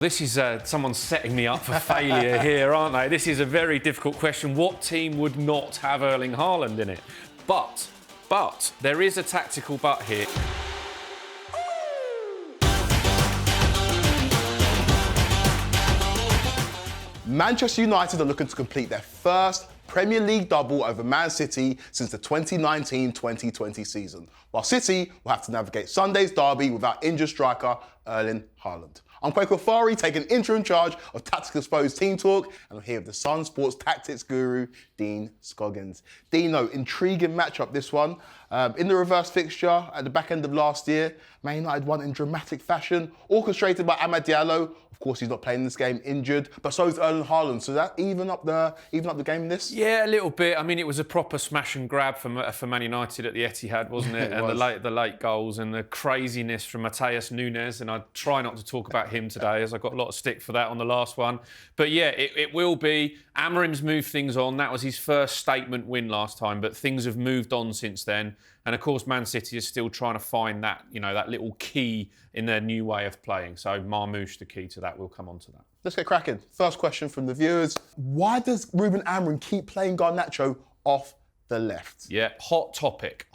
This is someone setting me up for failure here, aren't they? This is a very difficult question. What team would not have Erling Haaland in it? But there is a tactical but here. Manchester United are looking to complete their first Premier League double over Man City since the 2019-2020 season, while City will have to navigate Sunday's derby without injured striker Erling Haaland. I'm Kwaku Afari, taking interim charge of Tactical Exposed Team Talk, and I'm here with the Sun Sports tactics guru, Dean Scoggins. Dino, intriguing matchup this one. In the reverse fixture at the back end of last year, Man United won in dramatic fashion, orchestrated by Amad Diallo. Of course, he's not playing this game, injured, but so is Erling Haaland. So that even up the game in this? Yeah, a little bit. I mean, it was a proper smash and grab for Man United at the Etihad, wasn't it? And the late goals and the craziness from Matheus Nunes. And I try not to talk about him today, as I got a lot of stick for that on the last one. But yeah, it will be. Amorim's moved things on. That was his first statement win last time, but things have moved on since then. And of course, Man City is still trying to find that, that little key in their new way of playing. So Marmoush, the key to that. We'll come on to that. Let's get cracking. First question from the viewers. Why does Ruben Amorim keep playing Garnacho off the left? Yeah, hot topic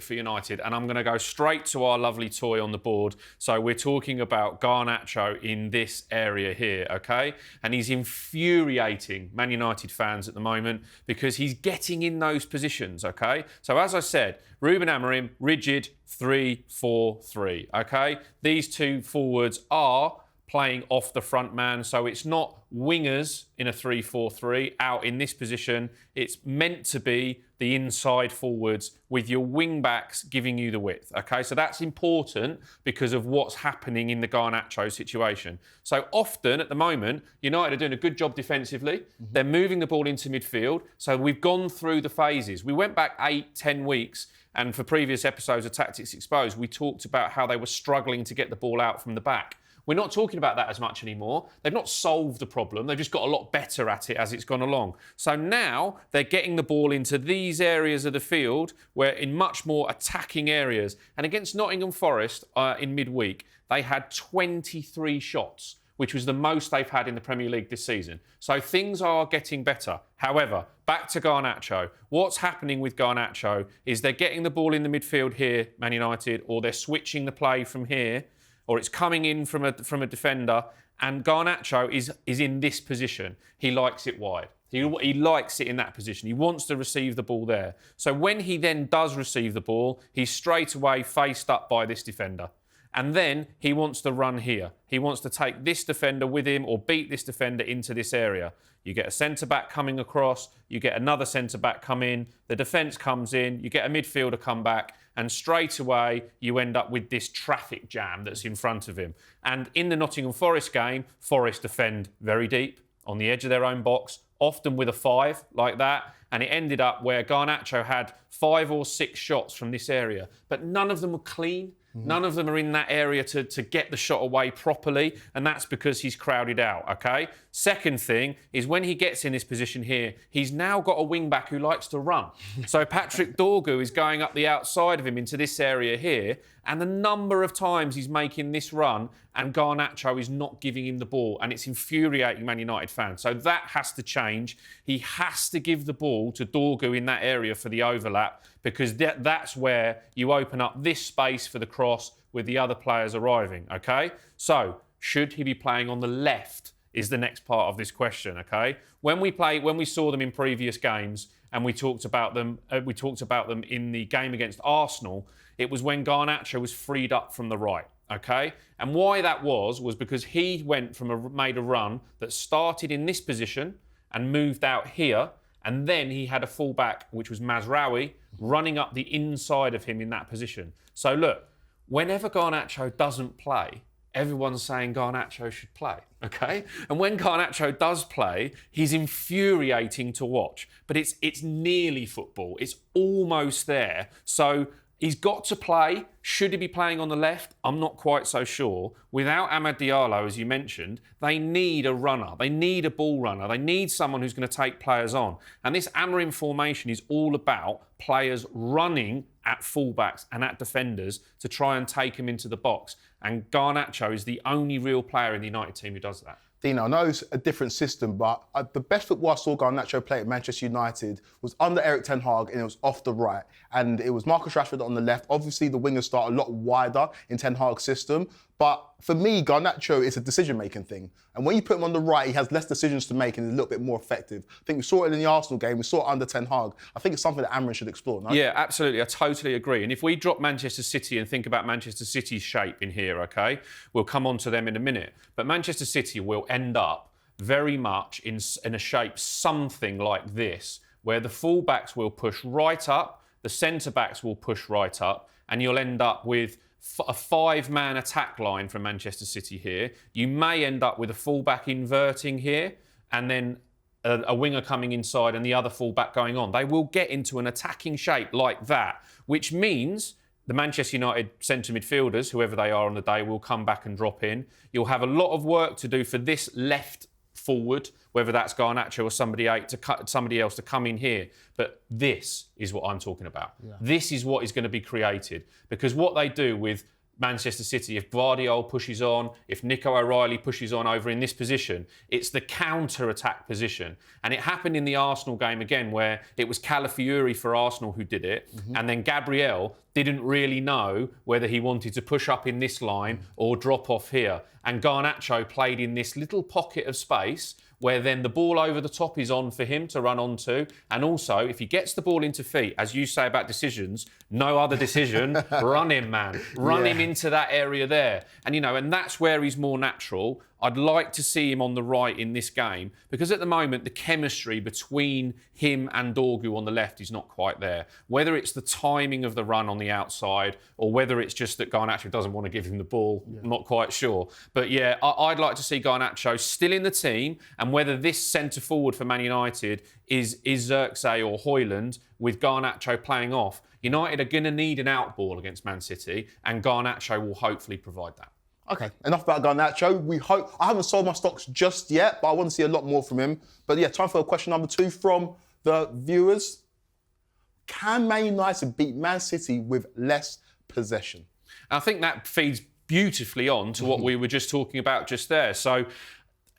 for United. And I'm going to go straight to our lovely toy on the board. So we're talking about Garnacho in this area here, okay? And he's infuriating Man United fans at the moment because he's getting in those positions, okay? So as I said, Ruben Amorim, rigid 3-4-3, okay? These two forwards are playing off the front man, so it's not wingers in a 3-4-3 out in this position. It's meant to be the inside forwards with your wing backs giving you the width, okay? So that's important because of what's happening in the Garnacho situation. So often at the moment, United are doing a good job defensively. They're moving the ball into midfield. So we've gone through the phases. We went back 8-10 weeks, and for previous episodes of Tactics Exposed, we talked about how they were struggling to get the ball out from the back. We're not talking about that as much anymore. They've not solved the problem. They've just got a lot better at it as it's gone along. So now they're getting the ball into these areas of the field where in much more attacking areas. And against Nottingham Forest in midweek, they had 23 shots, which was the most they've had in the Premier League this season. So things are getting better. However, back to Garnacho. What's happening with Garnacho is they're getting the ball in the midfield here, Man United, or they're switching the play from here, or it's coming in from a defender, and Garnacho is in this position. He likes it wide. He likes it in that position. He wants to receive the ball there. So when he then does receive the ball, he's straight away faced up by this defender. And then he wants to run here. He wants to take this defender with him or beat this defender into this area. You get a centre-back coming across, you get another centre-back come in, the defence comes in, you get a midfielder come back, and straight away you end up with this traffic jam that's in front of him. And in the Nottingham Forest game, Forest defend very deep on the edge of their own box, often with a 5 like that, and it ended up where Garnacho had 5 or 6 shots from this area, but none of them were clean. None of them are in that area to get the shot away properly, and that's because he's crowded out, okay? Second thing is when he gets in this position here, he's now got a wing-back who likes to run. So Patrick Dorgu is going up the outside of him into this area here, and the number of times he's making this run and Garnacho is not giving him the ball, and it's infuriating Man United fans. So that has to change. He has to give the ball to Dorgu in that area for the overlap, because that's where you open up this space for the cross with the other players arriving, okay? So, should he be playing on the left is the next part of this question, okay? When we saw them in previous games and we talked about them in the game against Arsenal, it was when Garnacho was freed up from the right, okay? And why that was because he made a run that started in this position and moved out here, and then he had a fullback, which was Mazraoui, running up the inside of him in that position. So look, whenever Garnacho doesn't play, everyone's saying Garnacho should play, okay? And when Garnacho does play, he's infuriating to watch. But it's nearly football. It's almost there. So he's got to play. Should he be playing on the left? I'm not quite so sure. Without Amad Diallo, as you mentioned, they need a runner. They need a ball runner. They need someone who's going to take players on. And this Amorim formation is all about players running at fullbacks and at defenders to try and take them into the box. And Garnacho is the only real player in the United team who does that. Dino, I know it's a different system, but the best football I saw Garnacho play at Manchester United was under Eric Ten Hag, and it was off the right. And it was Marcus Rashford on the left. Obviously, the wingers start a lot wider in Ten Hag's system. But for me, Garnacho is a decision-making thing. And when you put him on the right, he has less decisions to make and is a little bit more effective. I think we saw it in the Arsenal game. We saw it under Ten Hag. I think it's something that Amorim should explore, no? Yeah, absolutely. I totally agree. And if we drop Manchester City and think about Manchester City's shape in here, OK, we'll come on to them in a minute. But Manchester City will end up very much in a shape something like this, where the full-backs will push right up, the centre-backs will push right up, and you'll end up with a five-man attack line from Manchester City here. You may end up with a full-back inverting here, and then a winger coming inside and the other full-back going on. They will get into an attacking shape like that, which means the Manchester United centre midfielders, whoever they are on the day, will come back and drop in. You'll have a lot of work to do for this left forward, whether that's Garnacho or somebody else to come in here. But this is what I'm talking about. Yeah. This is what is going to be created. Because what they do with Manchester City, if Guardiola pushes on, if Nico O'Reilly pushes on over in this position, it's the counter-attack position. And it happened in the Arsenal game again, where it was Calafiori for Arsenal who did it, and then Gabriel didn't really know whether he wanted to push up in this line or drop off here. And Garnacho played in this little pocket of space where then the ball over the top is on for him to run onto. And also, if he gets the ball into feet, as you say about decisions, no other decision, run him, man. Run him into that area there. And, and that's where he's more natural. I'd like to see him on the right in this game because at the moment, the chemistry between him and Dorgu on the left is not quite there. Whether it's the timing of the run on the outside or whether it's just that Garnacho doesn't want to give him the ball, I'm not quite sure. But yeah, I'd like to see Garnacho still in the team, and whether this centre forward for Man United is Xerxes or Haaland with Garnacho playing off. United are going to need an out ball against Man City, and Garnacho will hopefully provide that. Okay, enough about Garnacho. I haven't sold my stocks just yet, but I want to see a lot more from him. But yeah, time for question number 2 from the viewers. Can Man United beat Man City with less possession? I think that feeds beautifully on to what we were just talking about just there. So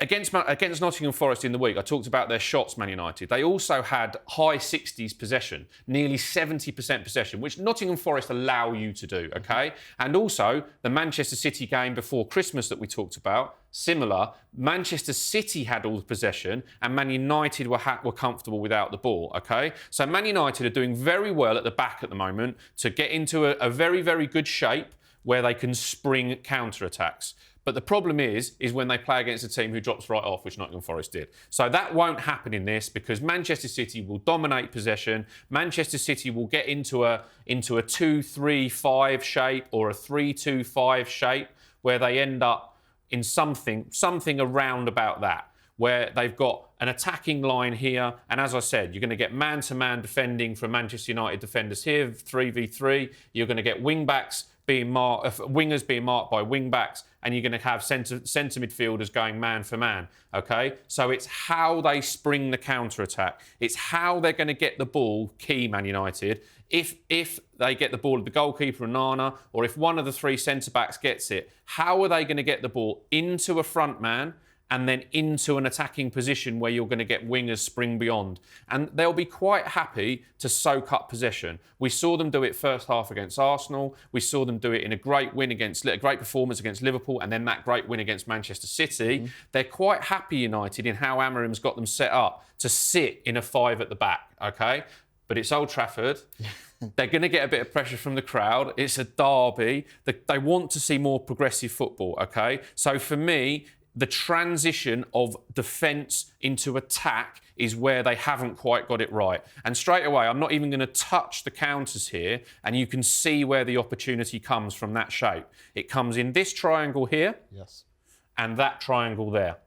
against Nottingham Forest in the week, I talked about their shots, Man United. They also had high 60s possession, nearly 70% possession, which Nottingham Forest allow you to do, OK? And also, the Manchester City game before Christmas that we talked about, similar. Manchester City had all the possession and Man United were comfortable without the ball, OK? So Man United are doing very well at the back at the moment to get into a very, very good shape where they can spring counter-attacks. But the problem is when they play against a team who drops right off, which Nottingham Forest did. So that won't happen in this because Manchester City will dominate possession. Manchester City will get into a 2-3-5 shape or a 3-2-5 shape where they end up in something around about that, where they've got an attacking line here. And as I said, you're going to get man-to-man defending from Manchester United defenders here, 3v3. You're going to get wing-backs wingers being marked by wing-backs, and you're going to have centre midfielders going man for man, OK? So it's how they spring the counter-attack. It's how they're going to get the ball, key Man United. If they get the ball at the goalkeeper, Nana, or if one of the 3 centre-backs gets it, how are they going to get the ball into a front man and then into an attacking position where you're going to get wingers spring beyond? And they'll be quite happy to soak up possession. We saw them do it first half against Arsenal. We saw them do it in a great performance against Liverpool, and then that great win against Manchester City. They're quite happy, United, in how Amorim's got them set up to sit in a 5 at the back, OK? But it's Old Trafford. They're going to get a bit of pressure from the crowd. It's a derby. They want to see more progressive football, OK? So for me, the transition of defence into attack is where they haven't quite got it right. And straight away, I'm not even going to touch the counters here, and you can see where the opportunity comes from that shape. It comes in this triangle here, yes, and that triangle there.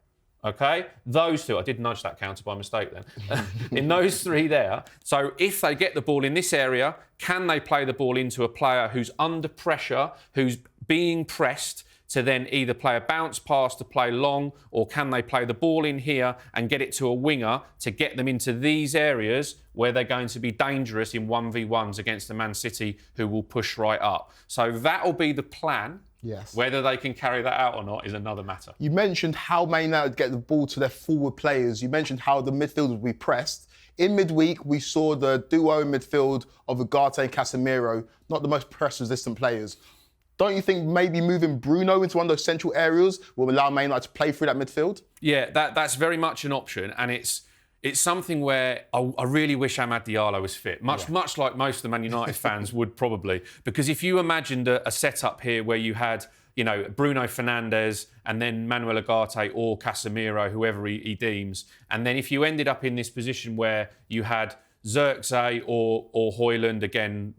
OK? Those 2, I did nudge that counter by mistake then. In those 3 there. So if they get the ball in this area, can they play the ball into a player who's under pressure, who's being pressed, to then either play a bounce pass to play long, or can they play the ball in here and get it to a winger to get them into these areas where they're going to be dangerous in 1v1s against the Man City who will push right up. So that'll be the plan Yes. Whether they can carry that out or not is another matter. You mentioned how Man United get the ball to their forward players. You mentioned how the midfield would be pressed. In midweek, we saw the duo in midfield of Ugarte and Casemiro, not the most press-resistant players. Don't you think maybe moving Bruno into one of those central areas will allow Man United to play through that midfield? Yeah, that's very much an option, and it's something where I really wish Amad Diallo was fit, much like most of the Man United fans would probably, because if you imagined a setup here where you had, Bruno Fernandes and then Manuel Ugarte or Casemiro, whoever he deems, and then if you ended up in this position where you had Xerxes or Haaland, again,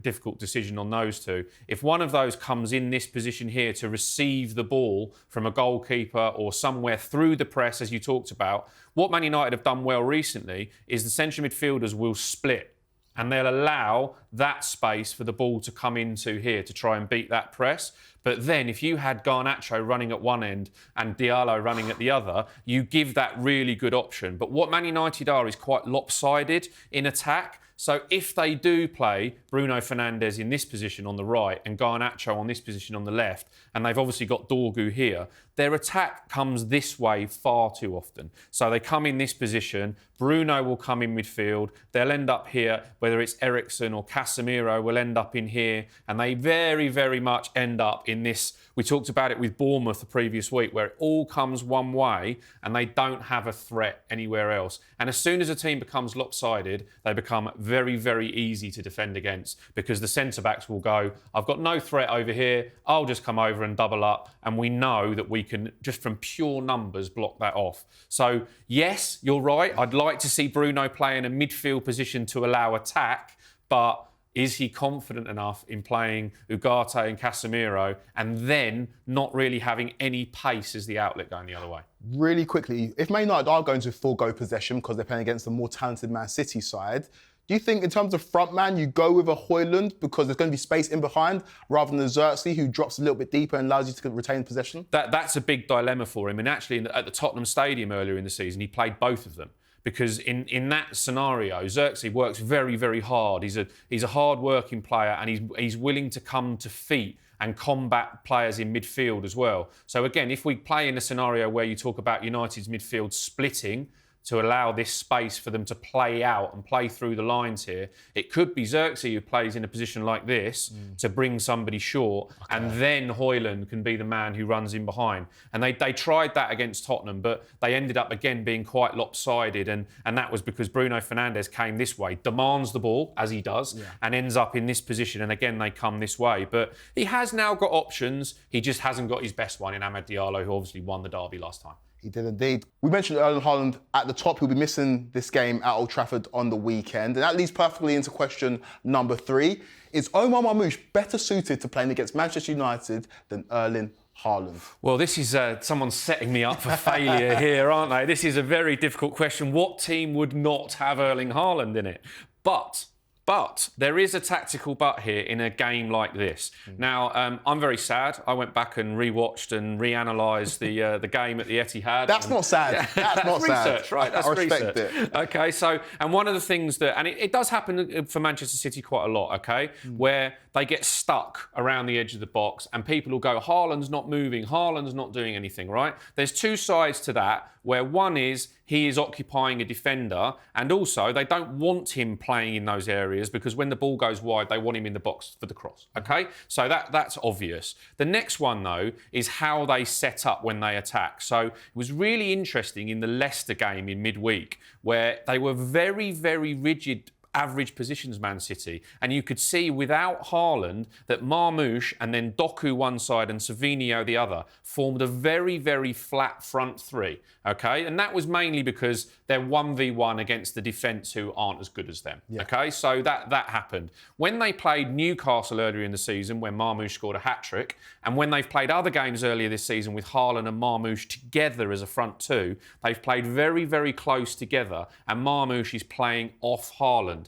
difficult decision on those two. If one of those comes in this position here to receive the ball from a goalkeeper or somewhere through the press, as you talked about, what Man United have done well recently is the central midfielders will split and they'll allow that space for the ball to come into here to try and beat that press. But then if you had Garnacho running at one end and Diallo running at the other, you give that really good option. But what Man United are is quite lopsided in attack. So if they do play Bruno Fernandes in this position on the right and Garnacho on this position on the left, and they've obviously got Dorgu here, their attack comes this way far too often. So they come in this position, Bruno will come in midfield, they'll end up here, whether it's Eriksen or Casemiro will end up in here, and they very, very much end up in this. We talked about it with Bournemouth the previous week, where it all comes one way and they don't have a threat anywhere else. And as soon as a team becomes lopsided, they become very, very easy to defend against, because the centre-backs will go, I've got no threat over here, I'll just come over and double up. And we know that we can, just from pure numbers, block that off. So, yes, you're right. I'd like to see Bruno play in a midfield position to allow attack, but is he confident enough in playing Ugarte and Casemiro and then not really having any pace as the outlet going the other way? Really quickly, if Man United are going to forego possession because they're playing against the more talented Man City side, do you think in terms of front man, you go with a Haaland because there's going to be space in behind rather than Xerxes, who drops a little bit deeper and allows you to retain possession? That's a big dilemma for him. And actually, at the Tottenham Stadium earlier in the season, he played both of them. Because in that scenario, Xerxes works very, very hard. He's a hard-working player, and he's willing to come to feet and combat players in midfield as well. So again, if we play in a scenario where you talk about United's midfield splitting to allow this space for them to play out and play through the lines here, it could be Xerxes who plays in a position like this to bring somebody short, and then Haaland can be the man who runs in behind. And they tried that against Tottenham, but they ended up again being quite lopsided, and that was because Bruno Fernandes came this way, demands the ball, as he does, and ends up in this position, and again they come this way. But he has now got options, he just hasn't got his best one in Amad Diallo, who obviously won the derby last time. He did indeed. We mentioned Erling Haaland at the top. He'll be missing this game at Old Trafford on the weekend. And that leads perfectly into question number 3. Is Omar Marmoush better suited to playing against Manchester United than Erling Haaland? Well, this is someone setting me up for failure here, aren't they? This is a very difficult question. What team would not have Erling Haaland in it? But there is a tactical but here in a game like this. Now, I'm very sad. I went back and rewatched and reanalysed the game at the Etihad. That's not sad. Yeah, that's not research, sad. Right? That's I respect research. it. Okay, so, and one of the things that, and it does happen for Manchester City quite a lot, okay, where they get stuck around the edge of the box and people will go, Haaland's not moving, Haaland's not doing anything, right? There's two sides to that, where one is he is occupying a defender, and also they don't want him playing in those areas because when the ball goes wide, they want him in the box for the cross, okay? So that's obvious. The next one, though, is how they set up when they attack. So it was really interesting in the Leicester game in midweek, where they were very, very rigid average positions, Man City. And you could see without Haaland that Marmoush and then Doku one side and Savinho the other formed a very, very flat front three, okay? And that was mainly because they're 1v1 against the defence who aren't as good as them, okay? So that happened. When they played Newcastle earlier in the season, when Marmoush scored a hat-trick, and when they've played other games earlier this season with Haaland and Marmoush together as a front two, they've played very, very close together, and Marmoush is playing off Haaland.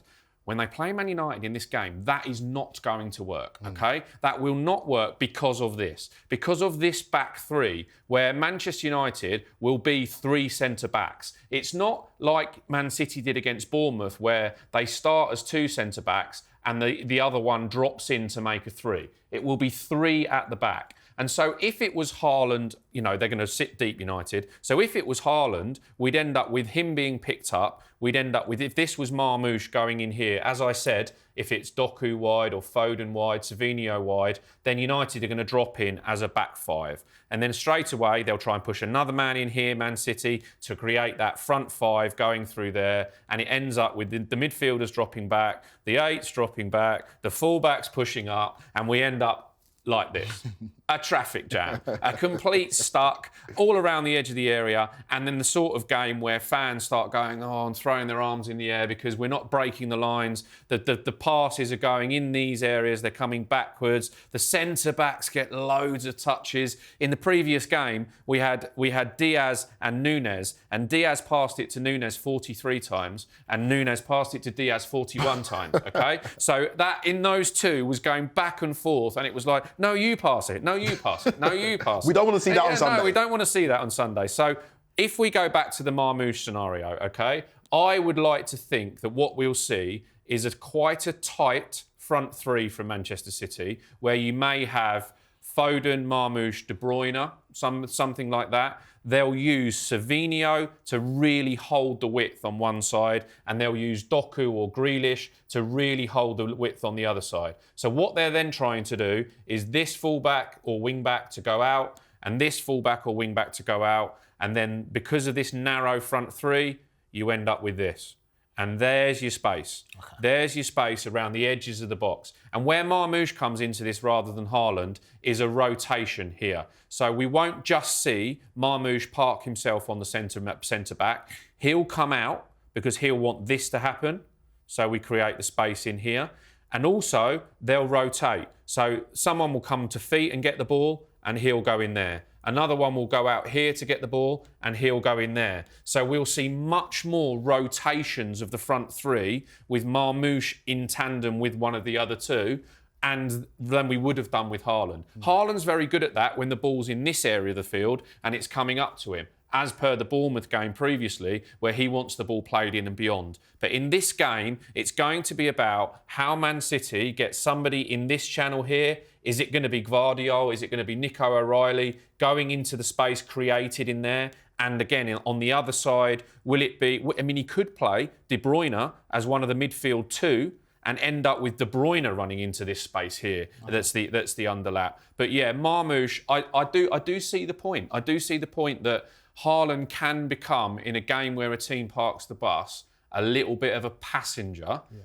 When they play Man United in this game, that is not going to work, okay? That will not work because of this. Because of this back three, where Manchester United will be 3 centre-backs. It's not like Man City did against Bournemouth, where they start as 2 centre-backs and the other one drops in to make a 3. It will be 3 at the back. And so if it was Haaland, they're going to sit deep United. So if it was Haaland, we'd end up with him being picked up. We'd end up with, if this was Marmoush going in here, as I said, if it's Doku wide or Foden wide, Savinho wide, then United are going to drop in as a back five. And then straight away, they'll try and push another man in here, Man City, to create that front five going through there. And it ends up with the midfielders dropping back, the eights dropping back, the fullbacks pushing up, and we end up like this. A traffic jam, a complete stuck all around the edge of the area, and then the sort of game where fans start going, and throwing their arms in the air because we're not breaking the lines. The passes are going in these areas, they're coming backwards. The centre-backs get loads of touches. In the previous game, we had Diaz and Nunes, and Diaz passed it to Nunes 43 times, and Nunes passed it to Diaz 41 times, okay? So that, in those two, was going back and forth, and it was like, no, you pass it, no, you pass it. No, you pass it. We don't want to see that on Sunday. No, we don't want to see that on Sunday. So if we go back to the Marmoush scenario, okay, I would like to think that what we'll see is quite a tight front three from Manchester City, where you may have Foden, Marmoush, De Bruyne, something like that. They'll use Savinho to really hold the width on one side, and they'll use Doku or Grealish to really hold the width on the other side. So what they're then trying to do is this fullback or wingback to go out, and this fullback or wingback to go out, and then because of this narrow front three, you end up with this. And there's your space. Okay. There's your space around the edges of the box. And where Marmoush comes into this rather than Haaland is a rotation here. So we won't just see Marmoush park himself on the centre back. He'll come out because he'll want this to happen. So we create the space in here. And also, they'll rotate. So someone will come to feet and get the ball, and he'll go in there. Another one will go out here to get the ball, and he'll go in there. So we'll see much more rotations of the front three with Marmoush in tandem with one of the other two, and than we would have done with Haaland. Haaland's very good at that when the ball's in this area of the field and it's coming up to him, as per the Bournemouth game previously, where he wants the ball played in and beyond. But in this game, it's going to be about how Man City gets somebody in this channel here. Is it going to be Gvardiol? Is it going to be Nico O'Reilly going into the space created in there? And again, on the other side, will it be... I mean, he could play De Bruyne as one of the midfield two and end up with De Bruyne running into this space here. Oh. That's the underlap. But yeah, Marmoush, I do see the point. I do see the point that Haaland can become, in a game where a team parks the bus, a little bit of a passenger. Yeah.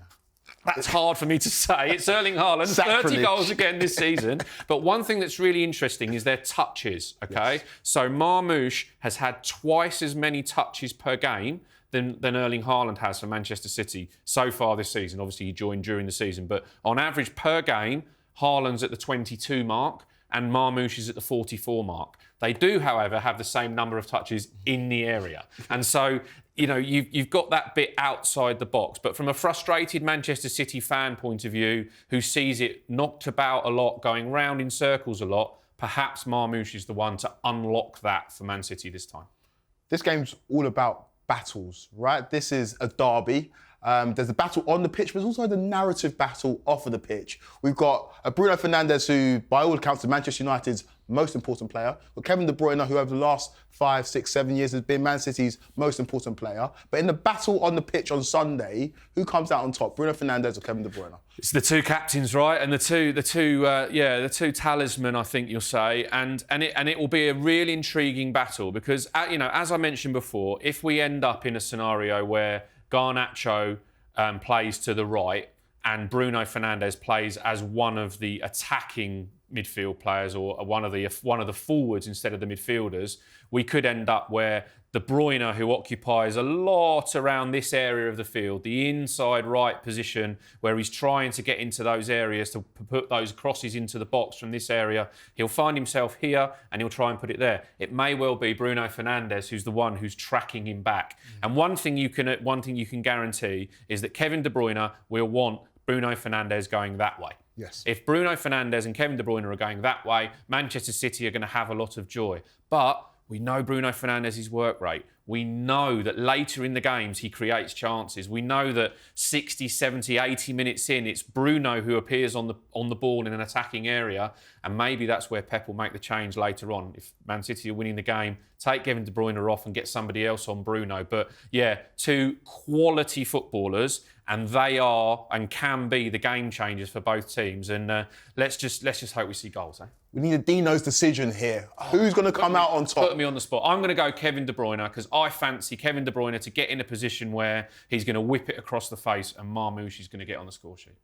That's hard for me to say. It's Erling Haaland, 30 goals again this season. But one thing that's really interesting is their touches, okay? Yes. So Marmoush has had twice as many touches per game than Erling Haaland has for Manchester City so far this season. Obviously, he joined during the season. But on average per game, Haaland's at the 22 mark and Marmoush is at the 44 mark. They do, however, have the same number of touches in the area. And so, you've got that bit outside the box. But from a frustrated Manchester City fan point of view, who sees it knocked about a lot, going round in circles a lot, perhaps Marmoush is the one to unlock that for Man City this time. This game's all about battles, right? This is a derby. There's a battle on the pitch, but there's also the narrative battle off of the pitch. We've got Bruno Fernandes, who, by all accounts, is Manchester United's most important player. We've got Kevin De Bruyne, who over the last 5, 6, 7 years has been Man City's most important player. But in the battle on the pitch on Sunday, who comes out on top, Bruno Fernandes or Kevin De Bruyne? It's the two captains, right? And the two talisman, I think you'll say. And it will be a really intriguing battle because, as I mentioned before, if we end up in a scenario where Garnacho plays to the right and Bruno Fernandes plays as one of the attacking midfield players or one of the forwards instead of the midfielders, we could end up where De Bruyne, who occupies a lot around this area of the field, the inside right position where he's trying to get into those areas to put those crosses into the box from this area, he'll find himself here and he'll try and put it there. It may well be Bruno Fernandes who's the one who's tracking him back. And one thing you can guarantee is that Kevin De Bruyne will want Bruno Fernandes going that way. Yes. If Bruno Fernandes and Kevin De Bruyne are going that way, Manchester City are going to have a lot of joy. But we know Bruno Fernandes' work rate. We know that later in the games he creates chances. We know that 60, 70, 80 minutes in, it's Bruno who appears on the ball in an attacking area, and maybe that's where Pep will make the change later on. If Man City are winning the game, take Kevin De Bruyne off and get somebody else on Bruno. But yeah, two quality footballers, and they are and can be the game changers for both teams. And let's just hope we see goals, eh? We need a Dino's decision here. Who's going to come out on top? Put me on the spot. I'm going to go Kevin De Bruyne because I fancy Kevin De Bruyne to get in a position where he's going to whip it across the face and Marmoush is going to get on the score sheet.